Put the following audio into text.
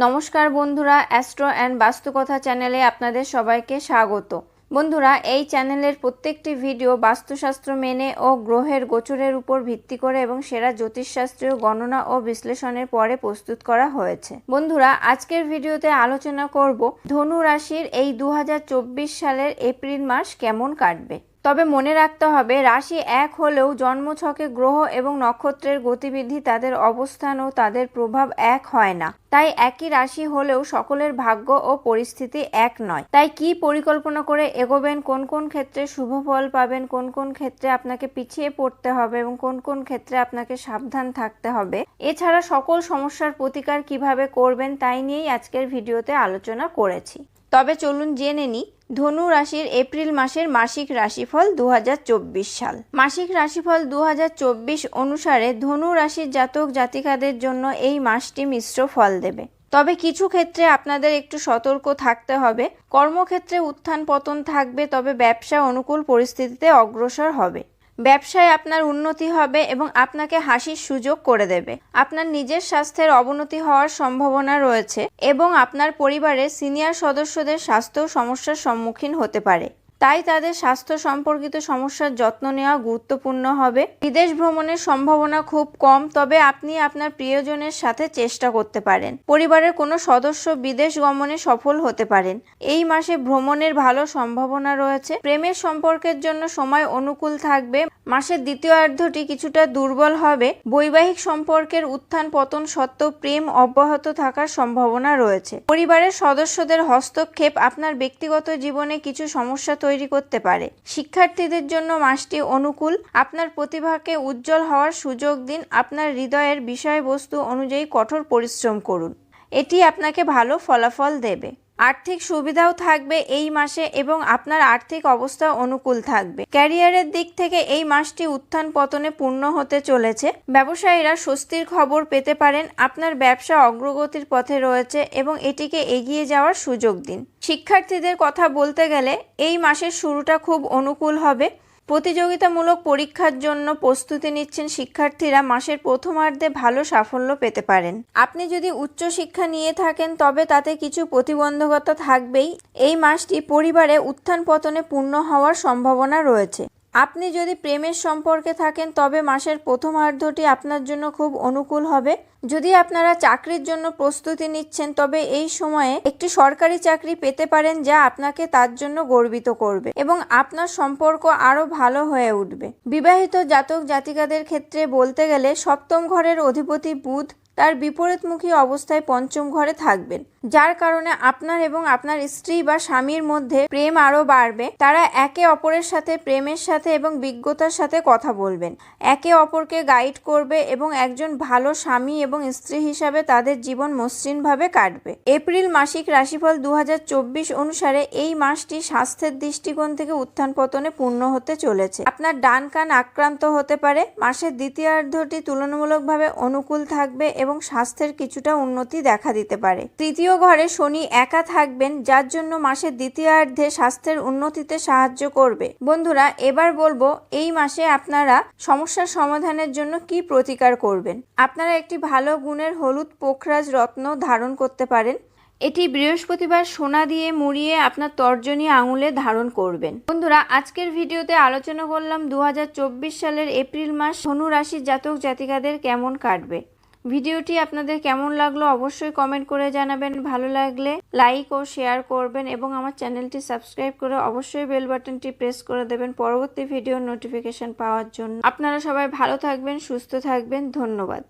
নমস্কার বন্ধুরা, astro and বাস্তুকথা চ্যানেলে আপনাদের সবাইকে স্বাগত। বন্ধুরা, এই চ্যানেলের প্রত্যেকটি ভিডিও বাস্তুশাস্ত্র মেনে ও গ্রহের গোচরের উপর ভিত্তি করে এবং সেরা জ্যোতিষশাস্ত্রীয় গণনা ও বিশ্লেষণের পরে প্রস্তুত করা হয়েছে। বন্ধুরা, আজকের ভিডিওতে আলোচনা করব ধনু রাশির এই 2024 সালের এপ্রিল মাস কেমন কাটবে। তবে মনে রাখতে হবে, রাশি এক হলেও জন্মছকে গ্রহ এবং নক্ষত্রের গতিবিধি, তাদের অবস্থান ও তাদের প্রভাব এক হয় না। তাই একই রাশি হলেও সকলের ভাগ্য ও পরিস্থিতি এক নয়। তাই কি পরিকল্পনা করে এগোবেন, কোন কোন ক্ষেত্রে শুভ ফল পাবেন, কোন কোন ক্ষেত্রে আপনাকে পিছিয়ে পড়তে হবে এবং কোন কোন ক্ষেত্রে আপনাকে সাবধান থাকতে হবে, এছাড়া সকল সমস্যার প্রতিকার কিভাবে করবেন, তাই নিয়েই আজকের ভিডিওতে আলোচনা করেছি। তবে চলুন জেনে নিই ধনু রাশির এপ্রিল মাসের মাসিক রাশিফল 2024 সাল। মাসিক রাশিফল 2024 অনুসারে ধনু রাশির জাতক জাতিকাদের জন্য এই মাসটি মিশ্র ফল দেবে। তবে কিছু ক্ষেত্রে আপনাদের একটু সতর্ক থাকতে হবে। কর্মক্ষেত্রে উত্থান পতন থাকবে, তবে ব্যবসা অনুকূল পরিস্থিতিতে অগ্রসর হবে। ব্যবসায় আপনার উন্নতি হবে এবং আপনাকে হাসির সুযোগ করে দেবে। আপনার নিজের স্বাস্থ্যের অবনতি হওয়ার সম্ভাবনা রয়েছে এবং আপনার পরিবারের সিনিয়র সদস্যদের স্বাস্থ্য সমস্যার সম্মুখীন হতে পারে। তাই তাদের স্বাস্থ্য সম্পর্কিত সমস্যার যত্ন নেওয়া গুরুত্বপূর্ণ হবে। বিদেশ ভ্রমণের সম্ভাবনা খুব কম, তবে আপনি আপনার প্রিয়জনের সাথে চেষ্টা করতে পারেন। পরিবারের কোনো সদস্য বিদেশ গমনে সফল হতে পারেন। এই মাসে ভ্রমণের ভালো সম্ভাবনা রয়েছে। প্রেমের সম্পর্কের জন্য সময় অনুকূল থাকবে। মাসের দ্বিতীয়ার্ধটি কিছুটা দুর্বল হবে। বৈবাহিক সম্পর্কের উত্থান পতন সত্ত্বেও প্রেম অব্যাহত থাকার সম্ভাবনা রয়েছে। পরিবারের সদস্যদের হস্তক্ষেপ আপনার ব্যক্তিগত জীবনে কিছু সমস্যা তৈরি করতে পারে। শিক্ষার্থীদের জন্য মাসটি অনুকূল। আপনার প্রতিভাকে উজ্জ্বল হওয়ার সুযোগ দিন। আপনার হৃদয়ের বিষয়বস্তু অনুযায়ী কঠোর পরিশ্রম করুন, এটি আপনাকে ভালো ফলাফল দেবে। আর্থিক সুবিধাও থাকবে এই মাসে এবং আপনার আর্থিক অবস্থা অনুকূল থাকবে। ক্যারিয়ারের দিক থেকে এই মাসটি উত্থান পতনে পূর্ণ হতে চলেছে। ব্যবসায়ীরা স্বস্তির খবর পেতে পারেন। আপনার ব্যবসা অগ্রগতির পথে রয়েছে এবং এটিকে এগিয়ে যাওয়ার সুযোগ দিন। শিক্ষার্থীদের কথা বলতে গেলে এই মাসের শুরুটা খুব অনুকূল হবে। প্রতিযোগিতামূলক পরীক্ষার জন্য প্রস্তুতি নিচ্ছেন শিক্ষার্থীরা, মাসের প্রথমার্ধে ভালো সাফল্য পেতে পারেন। আপনি যদি উচ্চশিক্ষা নিয়ে থাকেন তবে তাতে কিছু প্রতিবন্ধকতা থাকবেই। এই মাসটি পরিবারে উত্থান পতনে পূর্ণ হওয়ার সম্ভাবনা রয়েছে। আপনি যদি প্রেমের সম্পর্কে থাকেন তবে মাসের প্রথমার্ধটি আপনার জন্য খুব অনুকূল হবে। যদি আপনারা চাকরির জন্য প্রস্তুতি নিচ্ছেন তবে এই সময়ে একটি সরকারি চাকরি পেতে পারেন, যা আপনাকে তার জন্য গর্বিত করবে এবং আপনার সম্পর্ক আরও ভালো হয়ে উঠবে। বিবাহিত জাতক জাতিকাদের ক্ষেত্রে বলতে গেলে সপ্তম ঘরের অধিপতি বুধ তার বিপরীতমুখী অবস্থায় পঞ্চম ঘরে থাকবেন, যার কারণে আপনার এবং আপনার স্ত্রী বা স্বামীর মধ্যে প্রেম আরও বাড়বে। তারা একে অপরের সাথে প্রেমের সাথে এবং বিজ্ঞতার সাথে কথা বলবেন, একে অপরকে গাইড করবে এবং একজন ভালো স্বামী এবং স্ত্রী হিসাবে তাদের জীবন মসৃণভাবে কাটবে। এপ্রিল মাসিক রাশিফল 2024 অনুসারে এই মাসটি স্বাস্থ্যের দৃষ্টিকোণ থেকে উত্থান পতনে পূর্ণ হতে চলেছে। আপনার ডান কান আক্রান্ত হতে পারে। মাসের দ্বিতীয়ার্ধটি তুলনামূলকভাবে অনুকূল থাকবে এবং স্বাস্থ্যের কিছুটা উন্নতি দেখা দিতে পারে। তৃতীয় ঘরে শনি একা থাকবেন, যার জন্য মাসের দ্বিতীয়ার্ধে স্বাস্থ্যের উন্নতিতে সাহায্য করবে। বন্ধুরা, এবার বলবো এই মাসে আপনারা সমস্যার সমাধানের জন্য কি প্রতিকার করবেন। আপনারা একটি ভালো গুণের হলুদ পোখরাজ রত্ন ধারণ করতে পারেন। এটি বৃহস্পতিবার সোনা দিয়ে মুড়িয়ে আপনার তর্জনী আঙুলে ধারণ করবেন। বন্ধুরা, আজকের ভিডিওতে আলোচনা করলাম 2024 সালের এপ্রিল মাস ধনু রাশির জাতক জাতিকাদের কেমন কাটবে। ভিডিওটি আপনাদের কেমন লাগলো অবশ্যই কমেন্ট করে জানাবেন। ভালো লাগলে লাইক ও শেয়ার করবেন এবং আমার চ্যানেলটি সাবস্ক্রাইব করে অবশ্যই বেল বাটনটি প্রেস করে দেবেন পরবর্তী ভিডিওর নোটিফিকেশন পাওয়ার জন্য। আপনারা সবাই ভালো থাকবেন, সুস্থ থাকবেন। ধন্যবাদ।